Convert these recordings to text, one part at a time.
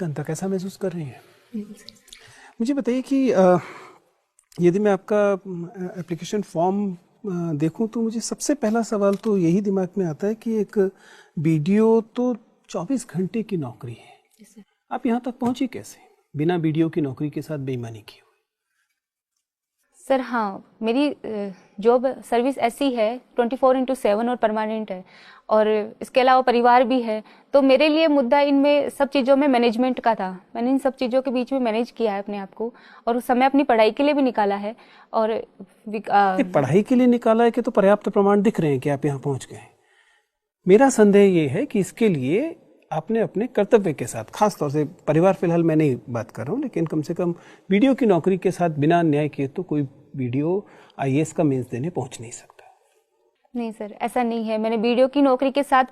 कांता, कैसा महसूस कर रही हैं? मुझे बताइए कि यदि मैं आपका एप्लीकेशन फॉर्म देखूं तो मुझे सबसे पहला सवाल तो यही दिमाग में आता है कि एक वीडियो तो 24 घंटे की नौकरी है, आप यहाँ तक पहुंची कैसे बिना वीडियो की नौकरी के साथ बेईमानी किए हुए? सर हाँ, मेरी जॉब सर्विस ऐसी है 24/7 और परमानेंट है, और इसके अलावा परिवार भी है। तो मेरे लिए मुद्दा इनमें सब चीज़ों में मैनेजमेंट का था। मैंने इन सब चीज़ों के बीच में मैनेज किया है अपने आप को, और उस समय अपनी पढ़ाई के लिए भी निकाला है। और पढ़ाई के लिए निकाला है कि तो पर्याप्त प्रमाण दिख रहे हैं कि आप यहाँ पहुँच गए। मेरा संदेह ये है कि इसके लिए आपने अपने कर्तव्य के साथ, खास तौर से परिवार फिलहाल मैं नहीं बात कर रहा हूँ, लेकिन कम से कम वीडियो की नौकरी के साथ बिना अन्याय किए तो कोई वीडियो IAS का मेंस देने पहुंच नहीं सकता। नहीं सर, ऐसा नहीं है। मैंने वीडियो की नौकरी के साथ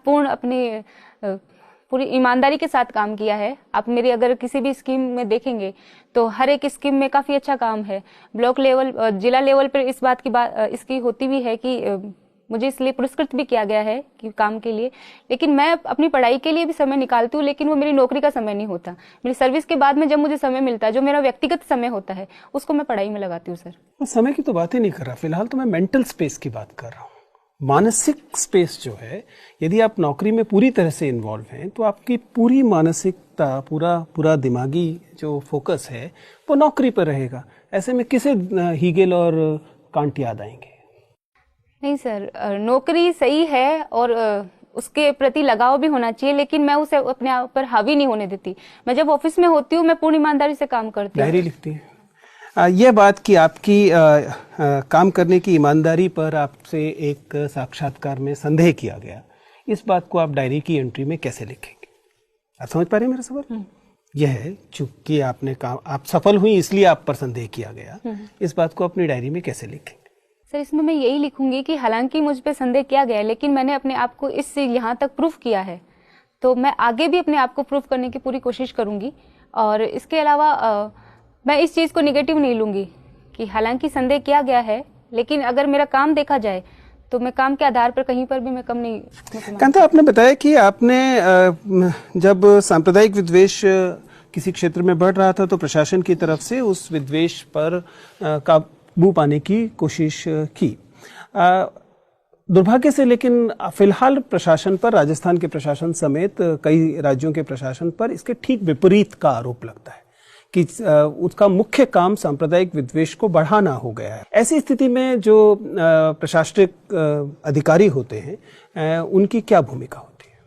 पूरी ईमानदारी के साथ काम किया है। आप मेरी अगर किसी भी स्कीम में देखेंगे तो हर एक स्कीम में काफ़ी अच्छा काम है। ब्लॉक लेवल, जिला लेवल पर इस बात की इसकी होती भी है कि मुझे इसलिए पुरस्कृत भी किया गया है कि काम के लिए। लेकिन मैं अपनी पढ़ाई के लिए भी समय निकालती हूँ, लेकिन वो मेरी नौकरी का समय नहीं होता। मेरी सर्विस के बाद में जब मुझे समय मिलता है, जो मेरा व्यक्तिगत समय होता है, उसको मैं पढ़ाई में लगाती हूँ सर। मैं समय की तो बात ही नहीं कर रहा, फिलहाल तो मैं मेंटल स्पेस की बात कर रहा हूँ। मानसिक स्पेस जो है, यदि आप नौकरी में पूरी तरह से इन्वॉल्व हैं तो आपकी पूरी मानसिकता, पूरा दिमागी जो फोकस है वो नौकरी पर रहेगा। ऐसे में किसे हीगेल और कांट याद आएंगे? नहीं सर, नौकरी सही है और उसके प्रति लगाव भी होना चाहिए, लेकिन मैं उसे अपने आप पर हावी नहीं होने देती। मैं जब ऑफिस में होती हूँ, मैं पूरी ईमानदारी से काम करती हूँ। डायरी लिखती है। यह बात कि आपकी काम करने की ईमानदारी पर आपसे एक साक्षात्कार में संदेह किया गया, इस बात को आप डायरी की एंट्री में कैसे लिखेंगे? आप समझ पा रहे हैं मेरा सवाल? यह है, चूंकि आपने काम, आप सफल हुई इसलिए आप पर संदेह किया गया, इस बात को अपनी डायरी में कैसे लिखेंगे? सर, इसमें मैं यही लिखूंगी कि हालांकि मुझ पे संदेह किया गया है, लेकिन मैंने अपने आप को इससे यहाँ तक प्रूफ किया है, तो मैं आगे भी अपने आप को प्रूफ करने की पूरी कोशिश करूंगी। और इसके अलावा मैं इस चीज़ को निगेटिव नहीं लूंगी कि हालांकि संदेह किया गया है, लेकिन अगर मेरा काम देखा जाए तो मैं काम के आधार पर कहीं पर भी मैं कम नहीं। कांता, आपने बताया कि आपने जब सांप्रदायिक विद्वेष किसी क्षेत्र में बढ़ रहा था तो प्रशासन की तरफ से उस विद्वेष पर काबू पाने की कोशिश की। दुर्भाग्य से लेकिन फिलहाल प्रशासन पर, राजस्थान के प्रशासन समेत कई राज्यों के प्रशासन पर इसके ठीक विपरीत का आरोप लगता है कि उसका मुख्य काम सांप्रदायिक विद्वेष को बढ़ाना हो गया है। ऐसी स्थिति में जो प्रशासनिक अधिकारी होते हैं, उनकी क्या भूमिका होती है?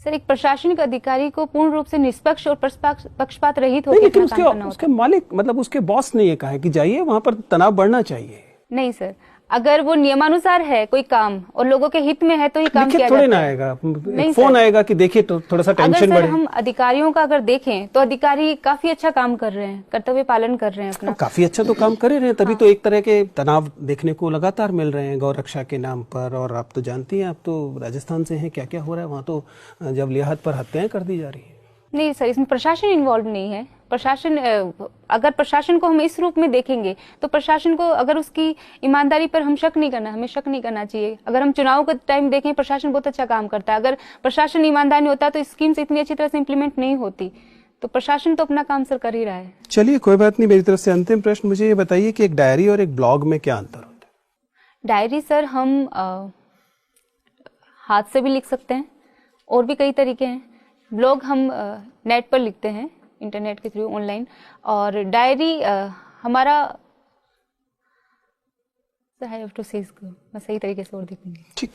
सर, एक प्रशासनिक अधिकारी को पूर्ण रूप से निष्पक्ष और पक्षपात रहित होकर अपना काम करना होता है। उसके मालिक, मतलब उसके बॉस ने ये कहा है कि जाइए, वहां पर तनाव बढ़ना चाहिए। नहीं सर, अगर वो नियमानुसार है कोई काम और लोगों के हित में है तो ये काम किया थोड़े जाता ना है। आएगा, नहीं फोन आएगा कि देखिए तो थोड़ा सा टेंशन बढ़े। अगर सर हम अधिकारियों का अगर देखें तो अधिकारी काफी अच्छा काम कर रहे हैं, कर्तव्य पालन कर रहे हैं अपना। काफी अच्छा तो काम कर रहे हैं, तभी तो एक तरह के तनाव देखने को लगातार मिल रहे हैं गौ रक्षा के नाम पर। और आप तो जानती हैं, आप तो राजस्थान से हैं, क्या क्या हो रहा है वहाँ तो जब लिहाज पर हत्याएं कर दी जा रही है। नहीं सर, इसमें प्रशासन इन्वॉल्व नहीं है। प्रशासन, अगर प्रशासन को हम इस रूप में देखेंगे तो प्रशासन को, अगर उसकी ईमानदारी पर हमें शक नहीं करना चाहिए। अगर हम चुनाव के टाइम देखें, प्रशासन बहुत अच्छा काम करता है। अगर प्रशासन ईमानदार नहीं होता तो स्कीम्स इतनी अच्छी तरह से इम्प्लीमेंट नहीं होती। तो प्रशासन तो अपना काम सर कर ही रहा है। चलिए, कोई बात नहीं। मेरी तरफ से अंतिम प्रश्न, मुझे ये बताइए कि एक डायरी और एक ब्लॉग में क्या अंतर होता है? डायरी सर हम हाथ से भी लिख सकते हैं, और भी कई तरीके हैं। ब्लॉग हम नेट पर लिखते हैं, इंटरनेट के थ्रू, ऑनलाइन। और डायरी हमारा, सर आई हैव टू से इसको मैं सही तरीके से और देखूंगी। ठीक।